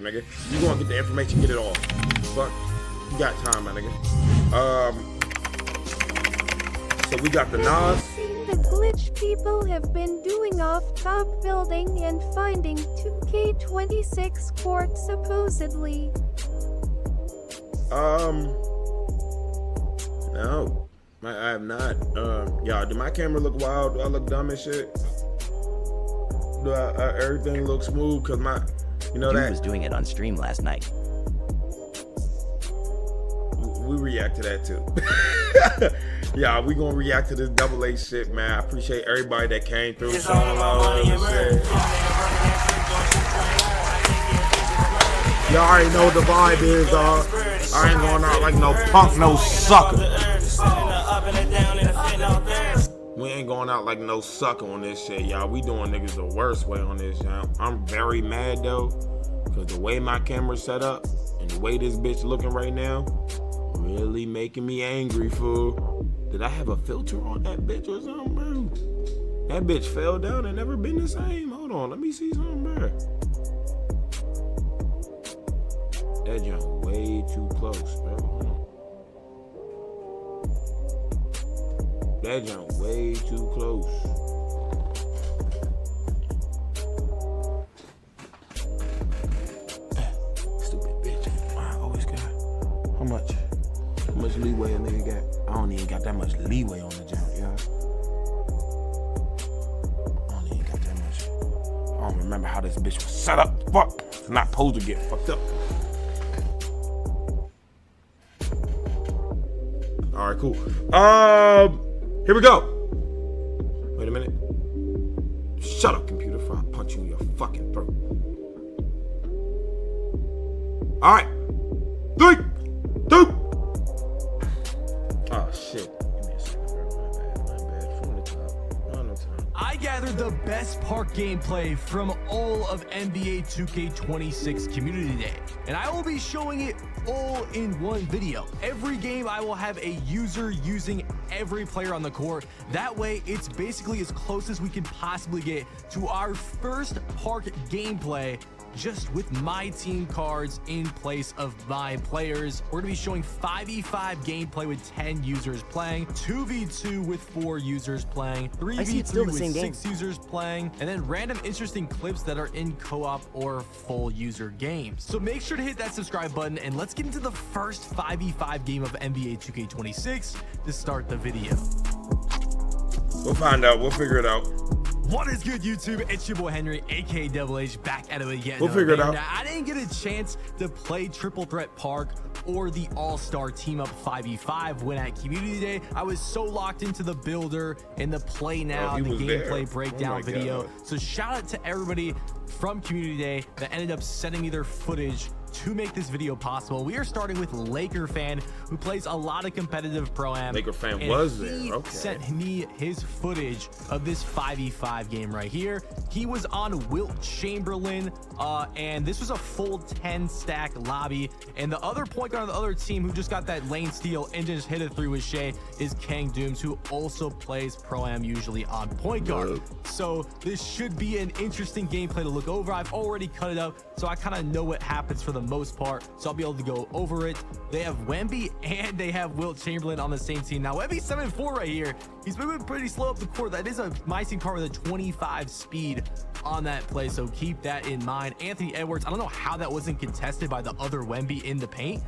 nigga. You gonna get the information, get it all. Fuck, you got time, my nigga. So we got the Nas. The glitch people have been doing off-top building and finding 2K26 court supposedly. No, I have not. Y'all, do my camera look wild? Do I look dumb as shit? Do everything look smooth? Cause my, you know, Dude that was doing it on stream last night. we react to that too. Yeah, we gonna react to this double A shit, man. I appreciate everybody that came through. Y'all already know what the vibe is, dog. I ain't going out like no punk, no sucker. We ain't going out like no sucker on this shit, y'all. We doing niggas the worst way on this, y'all. I'm very mad though, cause the way my camera's set up and the way this bitch looking right now, really making me angry, fool. Did I have a filter on that bitch or something, bro? That bitch fell down and never been the same. Hold on, let me see something, bro. That jump way too close, bro. That jump way too close. Stupid bitch. I always got. How much leeway a nigga got? I don't even got that much leeway on the jump, yeah. I don't even got that much. I don't remember how this bitch was set up. Fuck. It's not supposed to get fucked up. All right, cool. Here we go. Wait a minute. Shut up, computer, before I punch you in your fucking throat. All right. 3, 2. Oh shit. Give me a second, bro. My bad. From the top. No time. I gathered the best park gameplay from all of NBA 2K26 Community Day, and I will be showing it all in one video. Every game I will have a user using every player on the court. That way it's basically as close as we can possibly get to our first park gameplay, just with my team cards in place of my players. We're gonna be showing 5v5 gameplay with 10 users playing, 2v2 with 4 users playing, 3v3 with 6 users playing, and then random interesting clips that are in co-op or full user games. So make sure to hit that subscribe button and let's get into the first 5v5 game of NBA 2K26 to start the video. We'll find out. We'll figure it out. What is good, YouTube? It's your boy Henry, aka Double H, back at it again. We'll figure it out. Now, I didn't get a chance to play Triple Threat Park or the All-Star Team Up 5v5 when at Community Day. I was so locked into the builder and the play now and the gameplay breakdown video. So shout out to everybody from Community Day that ended up sending me their footage to make this video possible. We are starting with Laker Fan, who plays a lot of competitive pro-am. Laker Fan was there. He okay. sent me his footage of this 5v5 game right here. He was on Wilt Chamberlain, and this was a full 10 stack lobby. And the other point guard on the other team who just got that lane steal and just hit it through with Shea is Kang Dooms, who also plays pro-am usually on point guard. So this should be an interesting gameplay to look over. I've already cut it up, so I kind of know what happens for the most part, so I'll be able to go over it. They have Wemby and they have Wilt Chamberlain on the same team. Now Wemby's 7'4" right here. He's moving pretty slow up the court. That is a my team card with a 25 speed on that play, so keep that in mind. Anthony Edwards, I don't know how that wasn't contested by the other Wemby in the paint,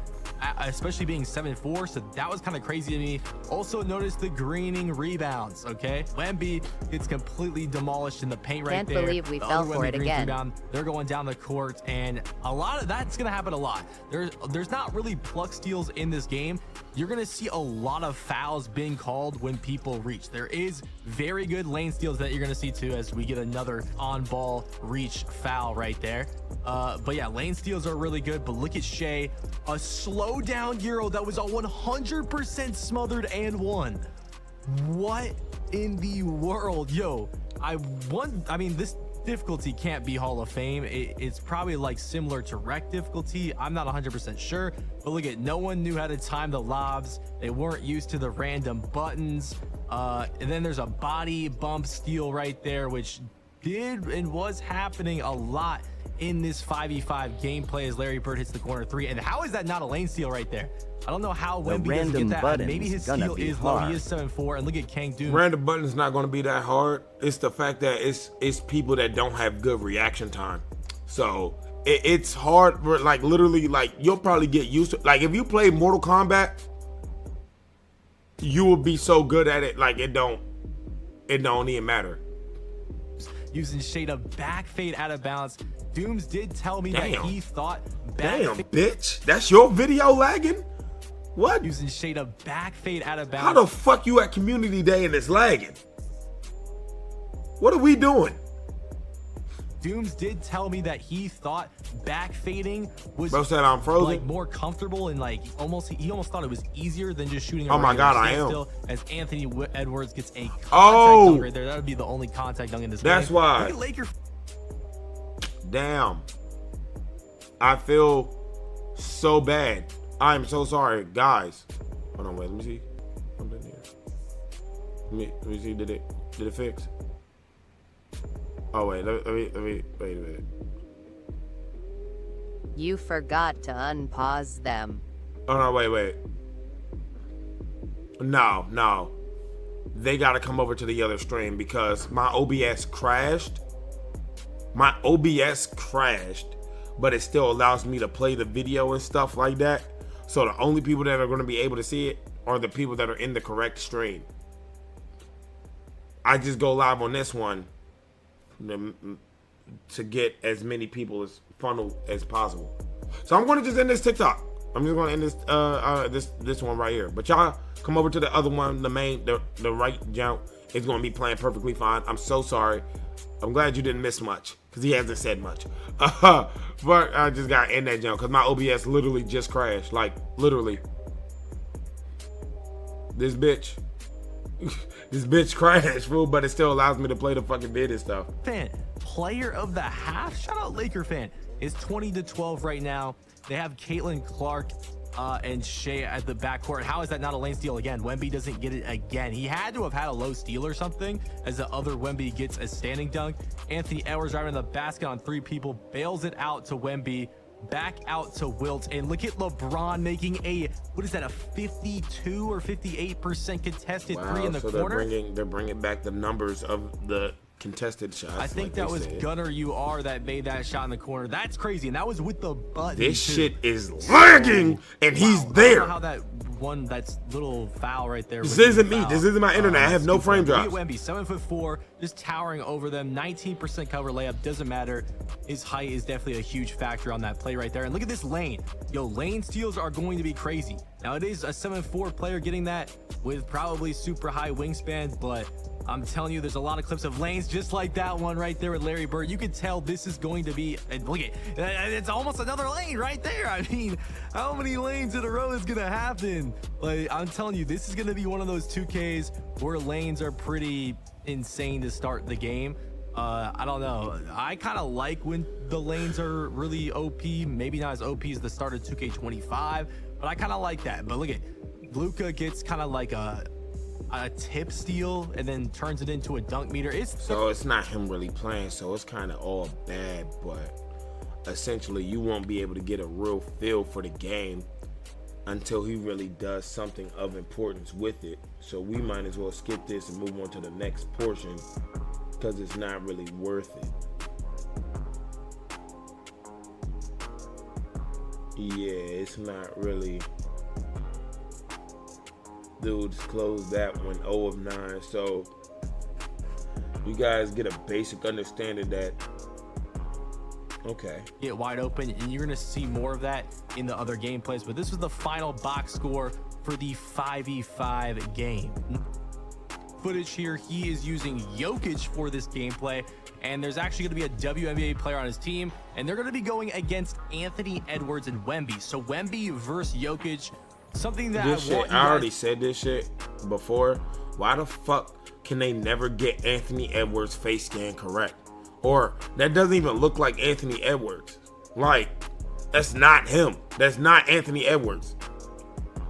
especially being 7'4", so that was kind of crazy to me. Also notice the greening rebounds. Okay, Wemby gets completely demolished in the paint right there. Can't believe we fell for it again. Rebound. They're going down the court, and a lot of that's gonna happen a lot. There's not really pluck steals in this game. You're gonna see a lot of fouls being called when people reach. There is very good lane steals that you're gonna see too, as we get another on ball reach foul right there. But yeah, lane steals are really good. But look at Shea, a slow down Euro that was a 100% smothered and won. What in the world? Yo, I mean, this difficulty can't be Hall of Fame. It's probably like similar to rec difficulty. I'm not 100% sure, but look at, no one knew how to time the lobs. They weren't used to the random buttons. And then there's a body bump steal right there, which did and was happening a lot in this 5v5 gameplay as Larry Bird hits the corner three. And how is that not a lane steal right there? I don't know how Wemby doesn't get that. Maybe his steal is low. He is 7-4. And look at Kang Doom. Random button's not going to be that hard. It's the fact that it's people that don't have good reaction time. So it's hard. Like literally, like you'll probably get used to. Like if you play Mortal Kombat, you will be so good at it. Like it don't even matter. Using shade of back fade out of bounds. Dooms did tell me that he thought damn bitch, that's your video lagging. What? Using shade of back fade out of bounds. How the fuck you at community day and it's lagging? What are we doing? Dooms did tell me that he thought back fading was Bro said I'm frozen. Like more comfortable and like he almost thought it was easier than just shooting. Oh my god, I am. Still, as Anthony Edwards gets a contact dunk right there. That would be the only contact dunk in this game. That's why. Look at Laker. Damn. I feel so bad. I'm so sorry, guys. Hold on, wait. Let me see. Something here. Let me see. Did it fix? Oh wait. Let me wait a minute. You forgot to unpause them. Oh no, wait. No. They gotta come over to the other stream because my OBS crashed. But it still allows me to play the video and stuff like that. So the only people that are going to be able to see it are the people that are in the correct stream. I just go live on this one to get as many people as funneled as possible. So I'm going to just end this TikTok. I'm just going to end this one right here. But y'all come over to the other one, the right jump. It's going to be playing perfectly fine. I'm so sorry. I'm glad you didn't miss much because he hasn't said much. But I just got to end that jump because my OBS literally just crashed. Like, literally. This bitch crashed, fool, but it still allows me to play the fucking vid and stuff. Player of the half, shout out Laker fan, is 20-12 right now. They have Caitlin Clark and Shea at the backcourt. How is that not a lane steal again? Wemby doesn't get it again. He had to have had a low steal or something as the other Wemby gets a standing dunk. Anthony Edwards driving the basket on three people, bails it out to Wemby, back out to Wilt, and look at LeBron making a, what is that, a 52 or 58% contested three in the corner. They're bringing back the numbers of the contested shots. I think that was Gunner UR that made that shot in the corner. That's crazy, and that was with the button. This shit is lagging, and he's there. I don't know how that one, that's little foul right there. This isn't me. This isn't my internet. I have no frame drops. Wemby, 7'4", just towering over them. 19% cover layup, doesn't matter. His height is definitely a huge factor on that play right there. And look at this lane. Yo, lane steals are going to be crazy. Now it is a 7'4" player getting that with probably super high wingspan, but I'm telling you, there's a lot of clips of lanes just like that one right there with Larry Bird. You can tell this is going to be, and look at, it's almost another lane right there. I mean, how many lanes in a row is gonna happen? Like, I'm telling you, this is gonna be one of those 2Ks where lanes are pretty insane to start the game. I don't know. I kind of like when the lanes are really OP. Maybe not as OP as the start of 2K25, but I kind of like that. But look at Luka gets kind of like a tip steal and then turns it into a dunk meter. So it's not him really playing, so it's kind of all bad, but essentially you won't be able to get a real feel for the game until he really does something of importance with it. So we might as well skip this and move on to the next portion because it's not really worth it. Yeah, it's not really. Dudes closed that one 0 of 9. So you guys get a basic understanding that, okay, get wide open, and you're gonna see more of that in the other gameplays. But this was the final box score for the 5v5 game. Footage here, he is using Jokic for this gameplay, and there's actually going to be a WNBA player on his team, and they're going to be going against Anthony Edwards and Wemby. So Wemby versus Jokic, something that I already said this shit before. Why the fuck can they never get Anthony Edwards' face scan correct? Or that doesn't even look like Anthony Edwards. Like, that's not him. That's not Anthony Edwards.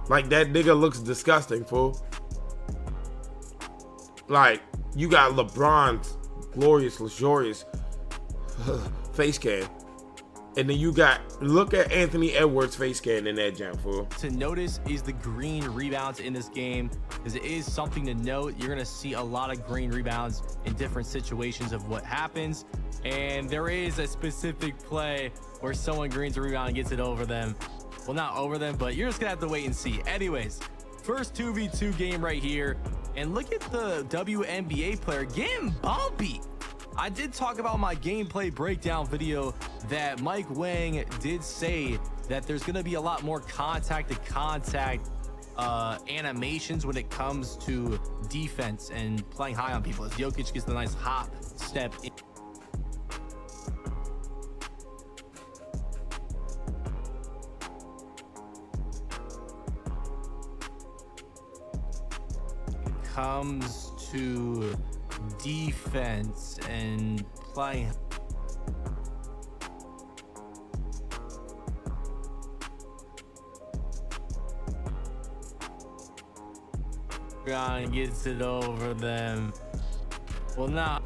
Like, that nigga looks disgusting, fool. Like, you got LeBron's glorious, luxurious face cam. And then you got, look at Anthony Edwards' face scan in that jump, fool. To notice is the green rebounds in this game, because it is something to note. You're gonna see a lot of green rebounds in different situations of what happens, and there is a specific play where someone greens a rebound and gets it over them. Well, not over them, but you're just gonna have to wait and see. Anyways, first 2v2 game right here, and look at the WNBA player getting bumpy. I did talk about my gameplay breakdown video that Mike Wang did say that there's going to be a lot more contact to contact animations when it comes to defense and playing high on people, as Jokic gets the nice hop step in. Comes to defense and playing gets it over them. Well, now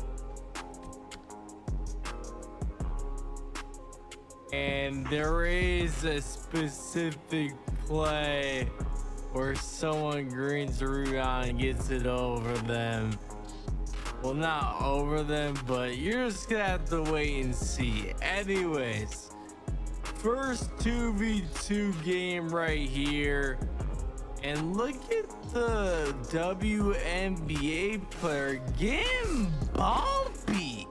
and there is a specific play where someone greens the rebound and gets it over them. Well, not over them, but you're just gonna have to wait and see. Anyways, first 2v2 game right here, and look at the WNBA player getting bumpy.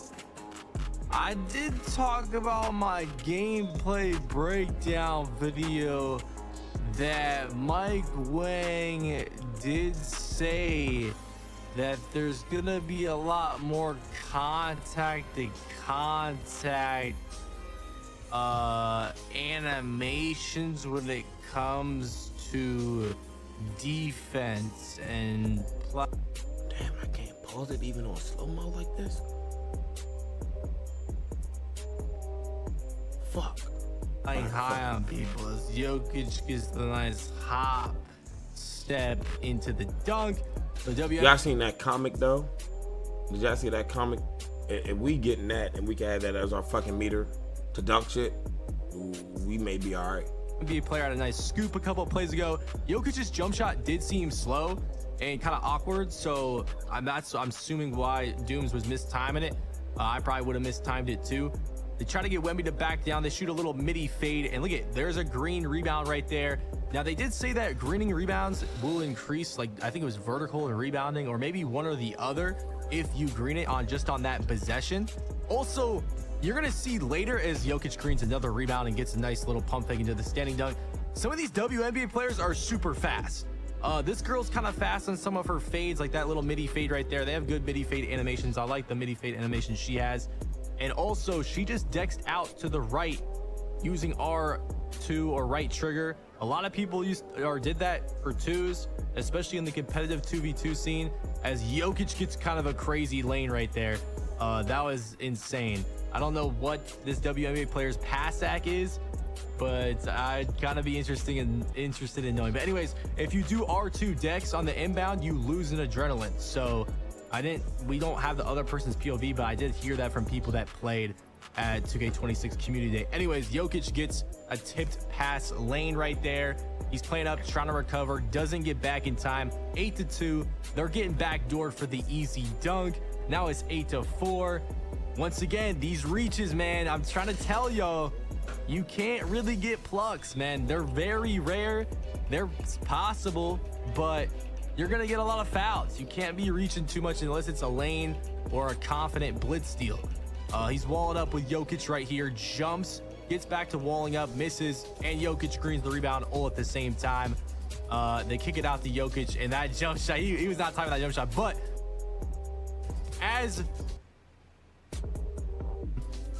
I did talk about my gameplay breakdown video that Mike Wang did say that there's gonna be a lot more contact to contact animations when it comes to defense and Damn, I can't pause it even on slow-mo like this. Fuck. playing high on people as Jokic gets the nice hop step into the dunk. Y'all seen that comic though? Did y'all see that comic? If we getting that and we can have that as our fucking meter to dunk shit, we may be all right. NBA player had a nice scoop a couple of plays ago. Jokic's jump shot did seem slow and kind of awkward, so I'm assuming why Dooms was mistiming it. I probably would have mistimed it too. They try to get Wemby to back down. They shoot a little midi fade, and look at, there's a green rebound right there. Now they did say that greening rebounds will increase, like I think it was vertical and rebounding, or maybe one or the other if you green it on just on that possession. Also, you're gonna see later as Jokic greens another rebound and gets a nice little pump fake into the standing dunk. Some of these WNBA players are super fast. This girl's kind of fast on some of her fades, like that little midi fade right there. They have good midi fade animations. I like the midi fade animation she has. And also, she just dexed out to the right using R2 or right trigger. A lot of people did that for twos, especially in the competitive 2v2 scene, as Jokic gets kind of a crazy lane right there. That was insane. I don't know what this WNBA player's pass act is, but I'd kind of be interested in knowing. But anyways, if you do R2 dex on the inbound, you lose an adrenaline. So we don't have the other person's POV, but I did hear that from people that played at 2K26 Community Day. Anyways, Jokic gets a tipped pass lane right there. He's playing up, trying to recover, doesn't get back in time. 8-2. They're getting backdoored for the easy dunk. Now it's 8-4. Once again, these reaches, man, I'm trying to tell y'all, you can't really get plucks, man. They're very rare. They're possible, but you're gonna get a lot of fouls. You can't be reaching too much unless it's a lane or a confident blitz steal. He's walling up with Jokic right here, jumps, gets back to walling up, misses, and Jokic greens the rebound all at the same time. They kick it out to Jokic, and that jump shot, he was not timing that jump shot, but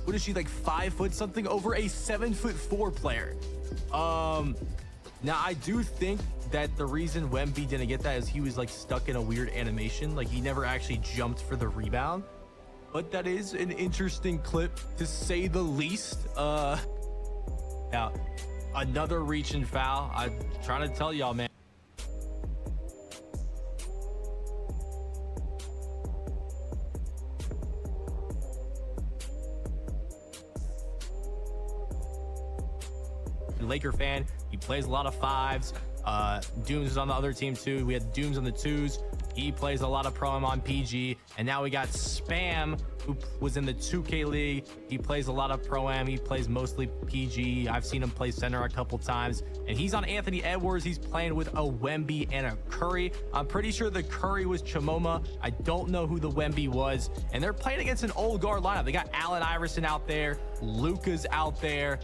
what is she, like 5 foot something over a 7'4" player? Now I do think that the reason Wemby didn't get that is he was like stuck in a weird animation, like he never actually jumped for the rebound. But that is an interesting clip to say the least. Now another reach and foul. I'm trying to tell y'all, man. Laker fan. He plays a lot of fives. Dooms is on the other team too. We had Dooms on the twos. He plays a lot of pro-am on PG. And now we got Spam, who was in the 2K League. He plays a lot of pro-am. He plays mostly PG. I've seen him play center a couple times. And he's on Anthony Edwards. He's playing with a Wemby and a Curry. I'm pretty sure the Curry was Chimoma. I don't know who the Wemby was. And they're playing against an old guard lineup. They got Allen Iverson out there. Luka's out there.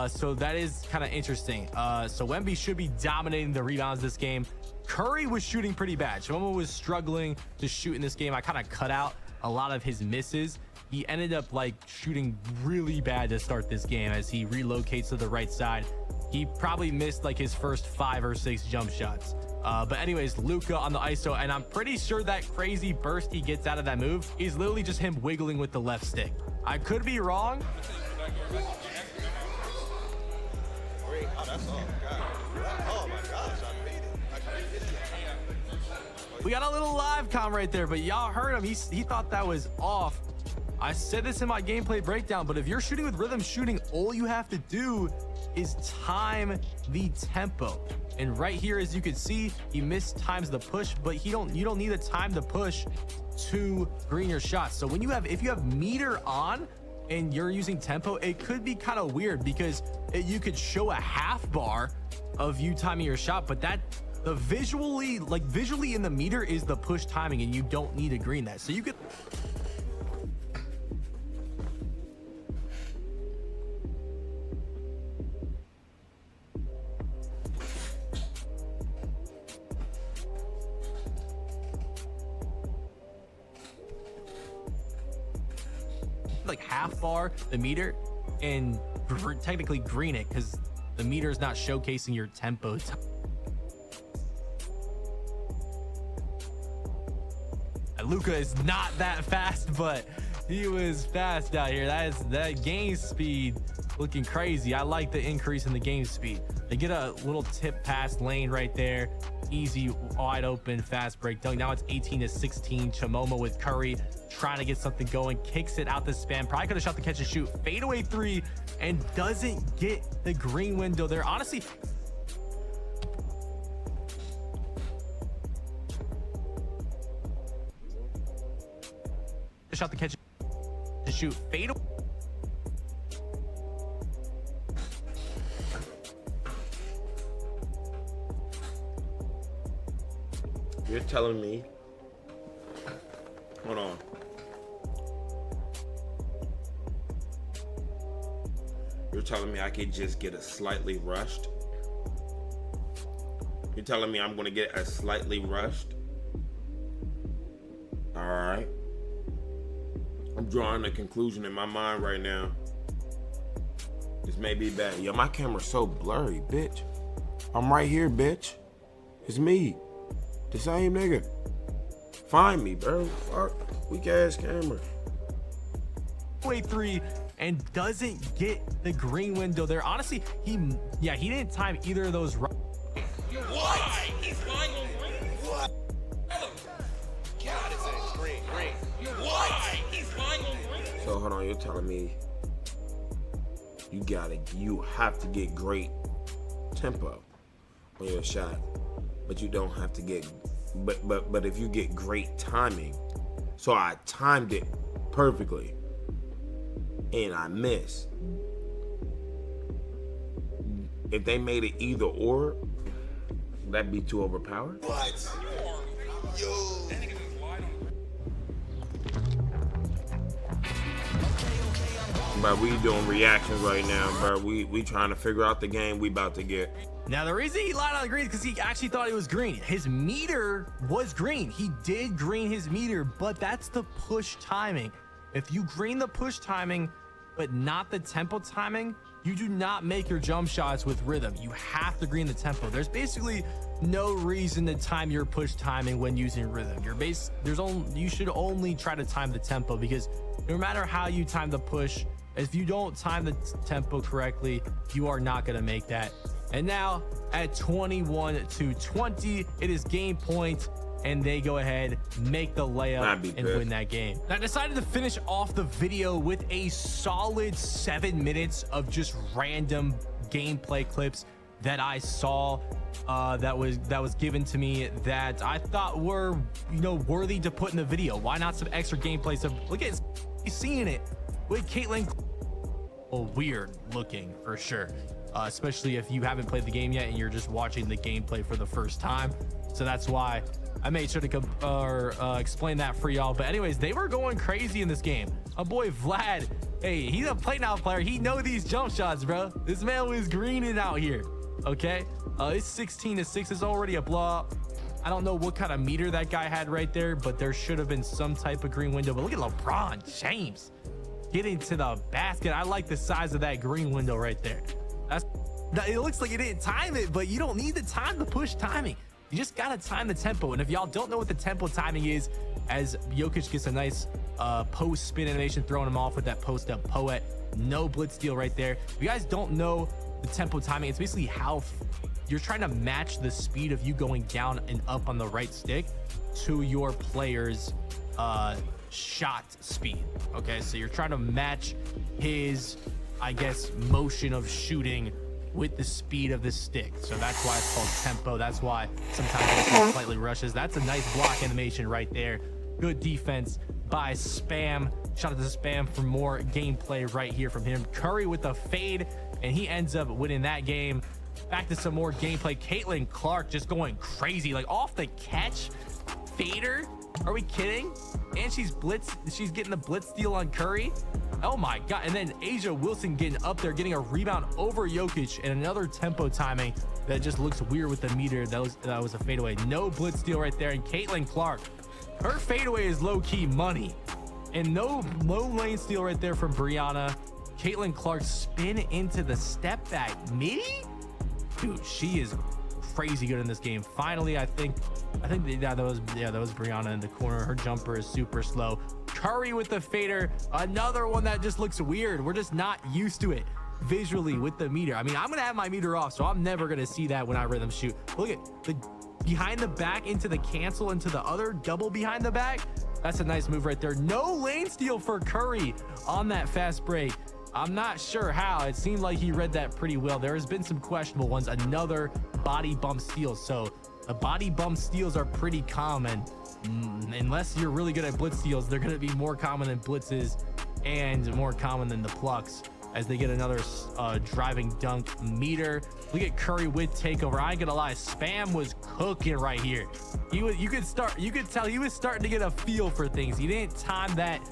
So that is kind of interesting. So Wemby should be dominating the rebounds this game. Curry was shooting pretty bad. Chimoma was struggling to shoot in this game. I kind of cut out a lot of his misses. He ended up like shooting really bad to start this game as he relocates to the right side. He probably missed like his first 5 or 6 jump shots. But anyways, Luka on the ISO, and I'm pretty sure that crazy burst he gets out of that move is literally just him wiggling with the left stick. I could be wrong. Oh, that's all. God. Oh my gosh, I made it. We got a little live com right there, but y'all heard him. He thought that was off. I said this in my gameplay breakdown, but if you're shooting with rhythm shooting, all you have to do is time the tempo. And right here, as you can see, he mistimes the push, but you don't need to time the push to green your shots. So when if you have meter on and you're using tempo, it could be kind of weird because you could show a half bar of you timing your shot, but that visually in the meter is the push timing, and you don't need to green that. So you could like half bar the meter and technically green it because the meter is not showcasing your tempo. Luka is not that fast, but he was fast out here. That game speed looking crazy. I like the increase in the game speed. They get a little tip pass lane right there. Easy, wide open, fast break dunk. Now it's 18-16. Chimoma with Curry trying to get something going. Kicks it out the Spam. Probably could have shot the catch and shoot. Fadeaway 3 and doesn't get the green window there. Honestly, shot the catch to shoot. Fade. You're telling me, hold on. You're telling me I could just get a slightly rushed? You're telling me I'm gonna get a slightly rushed? All right. I'm drawing a conclusion in my mind right now. This may be bad. Yo, my camera's so blurry, bitch. I'm right here, bitch. It's me. The same nigga. Find me, bro. Fuck. Weak ass camera. 3 and doesn't get the green window there. Honestly, he didn't time either of those. What? He's flying on green. What? God, it's a green. What? He's flying on green. So hold on, you're telling me you have to get great tempo on your shot, but you don't have to get, but if you get great timing, so I timed it perfectly and I missed. If they made it either or, that'd be too overpowered. What? Yo. But we doing reactions right now, bro. We trying to figure out the game we about to get. Now the reason he lied on the green is because he actually thought it was green. His meter was green. He did green his meter, but that's the push timing. If you green the push timing, but not the tempo timing, you do not make your jump shots with rhythm. You have to green the tempo. There's basically no reason to time your push timing when using rhythm. You should only try to time the tempo, because no matter how you time the push, if you don't time the tempo correctly, you are not going to make that. And now at 21-20, it is game point, and they go ahead make the layup and win that game. I decided to finish off the video with a solid 7 minutes of just random gameplay clips that I saw that was given to me that I thought were, you know, worthy to put in the video. Why not some extra gameplay? So look at seeing it with Caitlin. Weird looking for sure, especially if you haven't played the game yet and you're just watching the gameplay for the first time. So that's why I made sure to explain that for y'all. But anyways, they were going crazy in this game. My boy Vlad, hey, he's a play now player. He know these jump shots, bro. This man was greening out here. Okay, it's 16-6. Is already a blowout. I don't know what kind of meter that guy had right there, but there should have been some type of green window. But look at LeBron James getting to the basket. I like the size of that green window right there. It looks like you didn't time it, but you don't need the time to push timing. You just gotta time the tempo. And if y'all don't know what the tempo timing is, as Jokic gets a nice post spin animation, throwing him off with that post up poet, no blitz steal right there. If you guys don't know the tempo timing, it's basically how you're trying to match the speed of you going down and up on the right stick to your player's shot speed. Okay, so you're trying to match his, I guess, motion of shooting with the speed of the stick. So that's why it's called tempo. That's why sometimes it slightly rushes. That's a nice block animation right there. Good defense by Spam. Shout out to Spam for more gameplay right here from him. Curry with a fade, and he ends up winning that game. Back to some more gameplay. Caitlin Clark just going crazy, like off the catch fader. Are we kidding? And she's getting the blitz steal on Curry. Oh my god. And then Asia Wilson getting up there, getting a rebound over Jokic, and another tempo timing that just looks weird with the meter. That was a fadeaway. No blitz steal right there. And Caitlin Clark, her fadeaway is low-key money. And no low lane steal right there from Brianna. Caitlin Clark spin into the step back midi. Dude, she is crazy good in this game. Finally, I think that was Brianna in the corner. Her jumper is super slow. Curry with the fader, another one that just looks weird. We're just not used to it visually with the meter. I mean, I'm gonna have my meter off, so I'm never gonna see that when I rhythm shoot. Look at the behind the back into the cancel into the other double behind the back. That's a nice move right there. No lane steal for Curry on that fast break. I'm not sure how. It seemed like he read that pretty well. There has been some questionable ones. Another body bump steal. So the body bump steals are pretty common. Unless you're really good at blitz steals, they're going to be more common than blitzes and more common than the plucks, as they get another driving dunk meter. Look at Curry with takeover. I ain't gonna lie, Spam was cooking right here. You could tell he was starting to get a feel for things. He didn't time that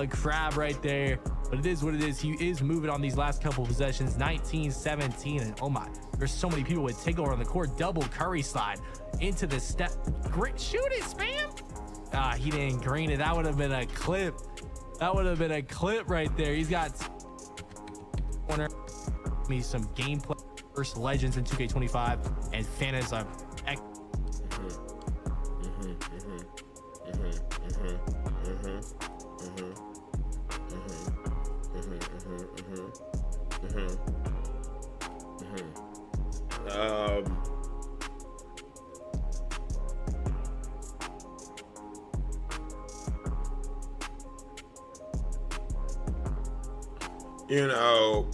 grab right there, but it is what it is. He is moving on these last couple possessions. 19-17, and oh my, there's so many people with takeover on the court. Double Curry slide into the step. Great, shoot it, Spam. He didn't green it. That would have been a clip. That would have been a clip right there. He's got corner. Me some gameplay. First Legends in 2K25 and Fantasy. You know,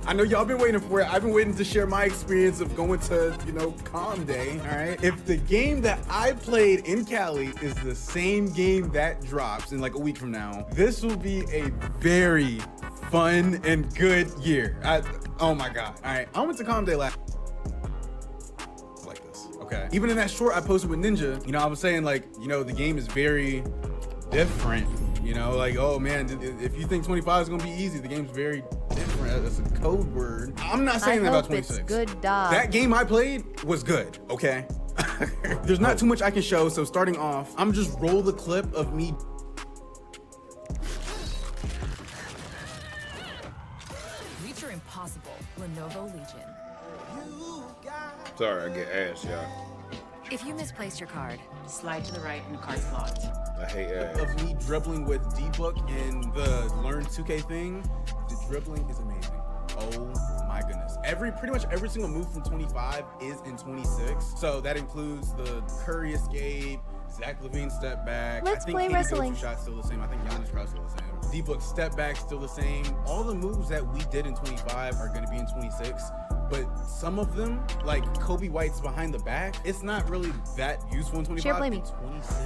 I know y'all been waiting for it. I've been waiting to share my experience of going to, Calm Day, all right? If the game that I played in Cali is the same game that drops in like a week from now, this will be a very fun and good year. Oh my God. All right, I went to Calm Day last like this, okay? Even in that short I posted with Ninja, I was saying like, the game is very different. Like, oh man, if you think 25 is gonna be easy, the game's very different. That's a code word. I'm not saying that about 26. It's good, dog. That game I played was good, okay? There's not too much I can show, so starting off, I'm just roll the clip of me. Reach your impossible, Lenovo Legion. sorry, I get ass, y'all. If you misplaced your card, slide to the right and the card's locked. I hate ass. Of me dribbling with D-Book in the Learn 2K thing, dribbling is amazing. Oh my goodness. Pretty much every single move from 25 is in 26. So that includes the Curry escape, Zach LaVine step back. Let's I think play KD wrestling. go-to shot's still the same. I think Giannis cross still the same. D-Book step back still the same. All the moves that we did in 25 are going to be in 26. But some of them, like Kobe White's behind the back, it's not really that useful in 25. Share play me. In 26, it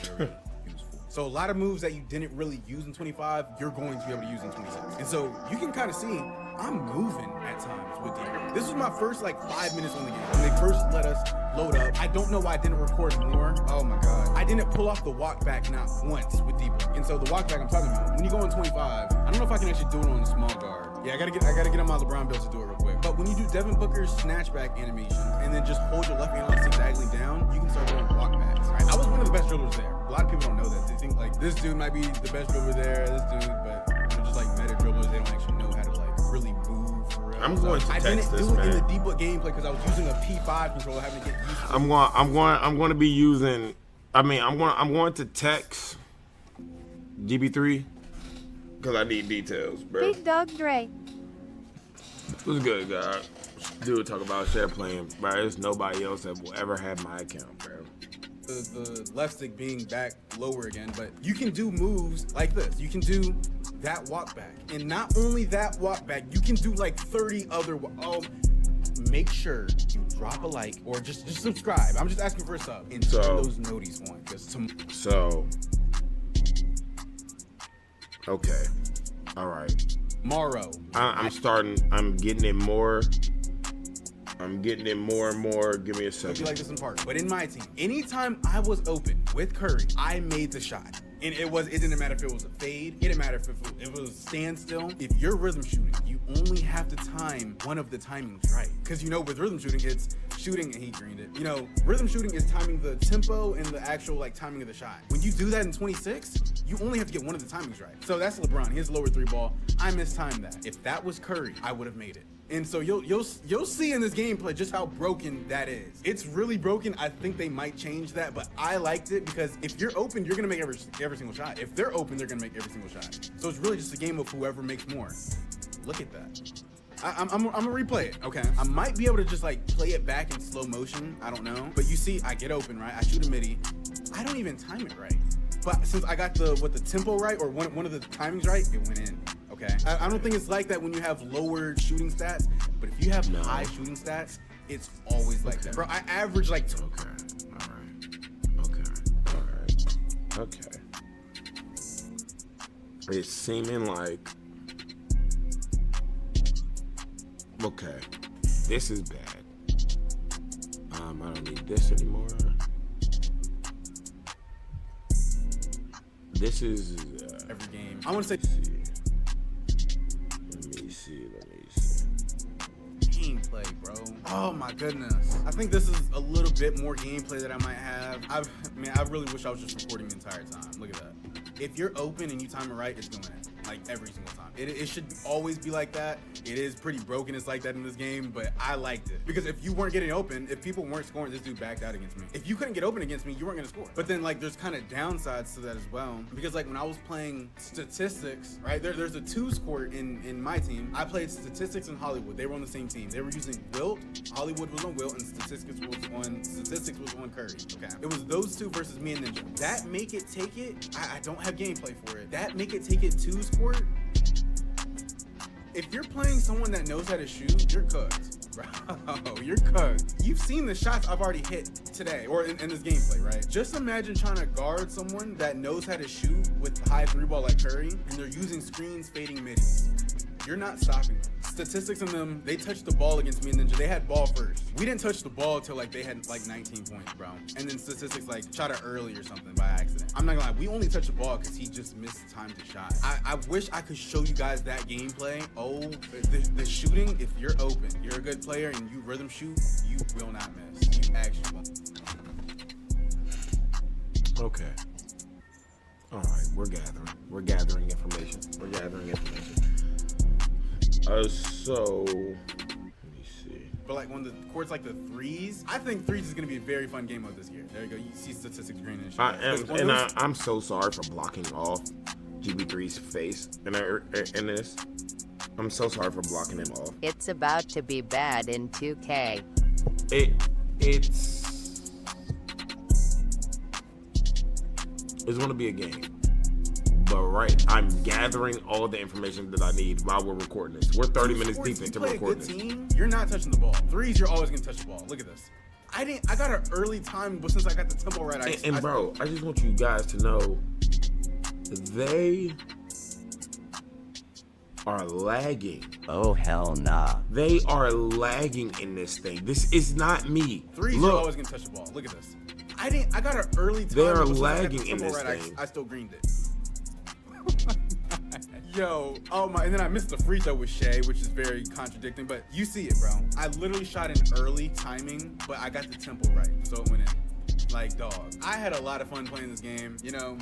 is very useful. So a lot of moves that you didn't really use in 25, you're going to be able to use in 26. And so you can kind of see I'm moving at times with D-Book. This was my first like 5 minutes on the game. When they first let us load up, I don't know why I didn't record more. Oh my God. I didn't pull off the walk back not once with D-Book. And so the walk back I'm talking about, when you go on 25, I don't know if I can actually do it on the small guard. Yeah, I gotta get on my LeBron build to do it real quick. But when you do Devin Booker's snatchback animation and then just hold your left hand on stick diagonally down, you can start doing walk backs. Right? I was one of the best dribblers there. A lot of people don't know that. They think like this dude might be the best dribbler there, this dude, but they're just like meta dribblers. They don't actually know how to like really move for real. I'm going to I text didn't this do it in man. the D-Book gameplay because I was using a P5 controller, having to get used to it. I'm going to be using. I'm going to text GB3 because I need details, bro. Big Dog Dre. What's good, God? Dude, talk about share playing, bro. There's nobody else that will ever have my account, bro. The left stick being back lower again, but you can do moves like this. You can do that walk back, and not only that walk back, you can do like 30 other. Make sure you drop a like or just subscribe. I'm just asking for a sub and turn those noties on. Okay, all right. Tomorrow, I'm getting it more. I'm getting it more and more. Give me a it'll second. be like this in part. But in my team, anytime I was open with Curry, I made the shot. And it didn't matter if it was a fade. It didn't matter if it was a standstill. If you're rhythm shooting, you only have to time one of the timings right. Because with rhythm shooting, it's shooting and he greened it. Rhythm shooting is timing the tempo and the actual timing of the shot. When you do that in 26, you only have to get one of the timings right. So that's LeBron. He has lower three ball. I mistimed that. If that was Curry, I would have made it. And so you'll see in this gameplay just how broken that is. It's really broken. I think they might change that, but I liked it because if you're open, you're gonna make every single shot. If they're open, they're gonna make every single shot. So it's really just a game of whoever makes more. Look at that. I'm gonna replay it. Okay. I might be able to just play it back in slow motion. I don't know. But you see, I get open, right? I shoot a midi. I don't even time it right. But since I got the tempo right or one of the timings right, it went in. Okay. I don't think it's like that when you have lower shooting stats, but if you have high shooting stats, it's always like that. Bro, I average like two. Okay. All right. Okay. It's seeming like. Okay. This is bad. I don't need this anymore. This is Every game. I want to say Let me see. gameplay, bro. Oh my goodness. I think this is a little bit more gameplay that I might have. I really wish I was just recording the entire time. Look at that. If you're open and you time it right, it's going in. Like every single time. It should always be like that. It is pretty broken. It's like that in this game, but I liked it. Because if you weren't getting open, if people weren't scoring, this dude backed out against me. If you couldn't get open against me, you weren't gonna score. But then there's kind of downsides to that as well. Because when I was playing statistics, right, there's a 2 score in my team. I played statistics and Hollywood. They were on the same team. They were using Wilt. Hollywood was on Wilt and statistics was on Curry. Okay. It was those two versus me and Ninja. That make it take it. I don't have gameplay for it. That make it take it 2 score. If you're playing someone that knows how to shoot, you're cooked. Bro, you're cooked. You've seen the shots I've already hit today or in this gameplay, right? Just imagine trying to guard someone that knows how to shoot with high 3-ball like Curry, and they're using screens, fading middies. You're not stopping them. Statistics in them, they touched the ball against me and Ninja. They had ball first. We didn't touch the ball till they had 19 points, bro. And then statistics shot it early or something by accident. I'm not gonna lie, we only touched the ball because he just missed time to shot. I wish I could show you guys that gameplay. Oh, the shooting, if you're open, you're a good player and you rhythm shoot, you will not miss. You actually won't. Okay. All right, we're gathering information. So let me see. But when the court's the threes, I think threes is gonna be a very fun game mode this year. There you go. You see statistics green and shit. I'm so sorry for blocking off GB3's face in this. I'm so sorry for blocking him off. It's about to be bad in 2K. It's gonna be a game. But right, I'm gathering all the information that I need while we're recording this. We're 30 minutes deep into recording this. Team, you're not touching the ball. Threes, you're always gonna touch the ball. Look at this. I got an early time, but since I got the tempo right, bro, I just want you guys to know they are lagging. Oh, hell nah. They are lagging in this thing. This is not me. Threes, you're always gonna touch the ball. Look at this. I got an early time. They are but since lagging I got the in tempo this right, thing. I still greened it. Yo, oh my, and then I missed the free throw with Shea, which is very contradicting, but you see it, bro. I literally shot in early timing, but I got the tempo right, so it went in. Like, dog. I had a lot of fun playing this game. You know,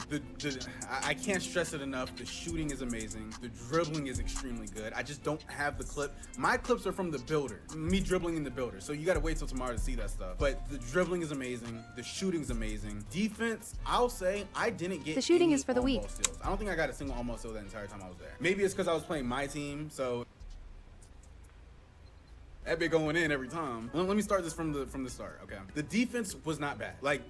I can't stress it enough. The shooting is amazing. The dribbling is extremely good. I just don't have the clip. My clips are from the builder. Me dribbling in the builder. So you got to wait till tomorrow to see that stuff. But the dribbling is amazing. The shooting's amazing. Defense, I'll say I didn't get The shooting any is for the weak. on-ball steals. I don't think I got a single almost steal that entire time I was there. Maybe it's because I was playing my team, so that bit going in every time. Let me start this from the start, okay? The defense was not bad. Like,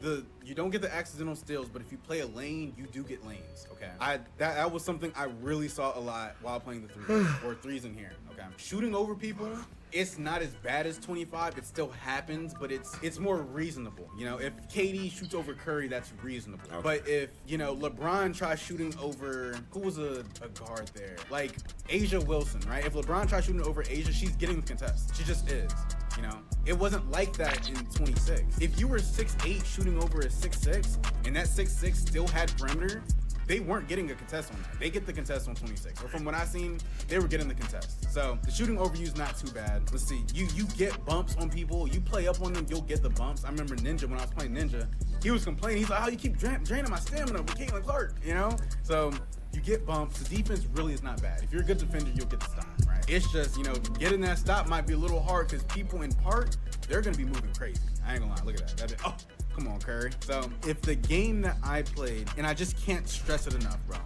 you don't get the accidental steals, but if you play a lane, you do get lanes, okay? That was something I really saw a lot while playing the threes, or threes in here, okay? Shooting over people, it's not as bad as 25. It still happens, but it's more reasonable. You know, if KD shoots over Curry, that's reasonable. Okay. But if, you know, LeBron tries shooting over, who was a guard there? Like Asia Wilson, right? If LeBron tries shooting over Asia, she's getting the contest. She just is, you know? It wasn't like that in 26. If you were 6'8" shooting over a 6'6", and that 6'6" still had perimeter, they weren't getting a contest on that. They get the contest on 26. Or from what I seen, they were getting the contest. So the shooting over you is not too bad. Let's see. You get bumps on people. You play up on them, you'll get the bumps. I remember Ninja, when I was playing Ninja, he was complaining. He's like, oh, you keep draining my stamina with Caitlin Clark, you know? So you get bumps. The defense really is not bad. If you're a good defender, you'll get the stop, right? It's just, you know, getting that stop might be a little hard because people in part, they're going to be moving crazy. I ain't gonna lie. Look at that. Oh. Come on, Curry. So if the game that I played, and I just can't stress it enough, bro.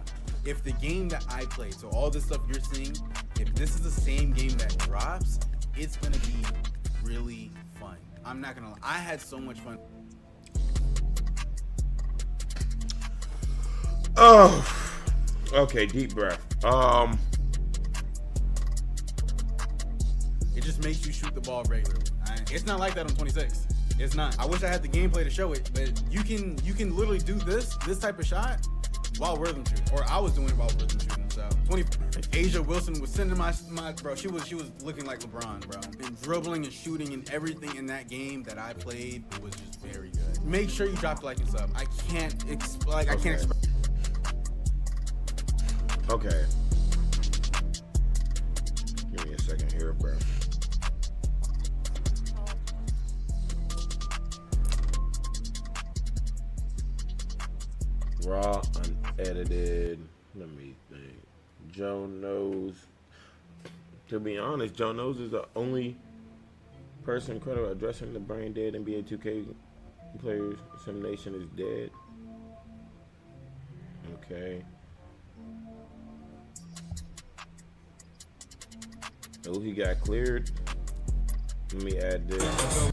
If the game that I played, so all this stuff you're seeing, if this is the same game that drops, it's gonna be really fun. I'm not gonna lie. I had so much fun. Oh, okay, deep breath. It just makes you shoot the ball regularly. It's not like that on 26. It's not. I wish I had the gameplay to show it, but you can literally do this type of shot while rhythm shooting, or I was doing it while rhythm shooting. So 20, Asia Wilson was sending my bro. She was looking like LeBron, bro, and dribbling and shooting and everything in that game that I played was just very good. Make sure you drop the like and sub. I can't explain. Okay. Give me a second here, bro. Raw, unedited. Let me think. Joe Knows. To be honest, Joe Knows is the only person credible addressing the brain dead NBA 2K players. Simulation is dead. Okay. Oh, he got cleared. Let me add this.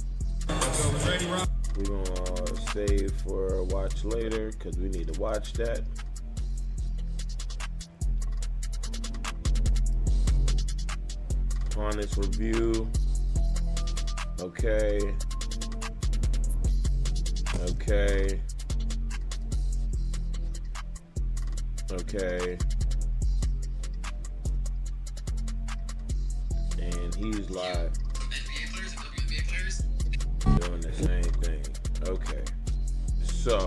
We're gonna save for a watch later because we need to watch that. Honest review. Okay. Okay. Okay. And he's live. Doing the same thing. Okay. So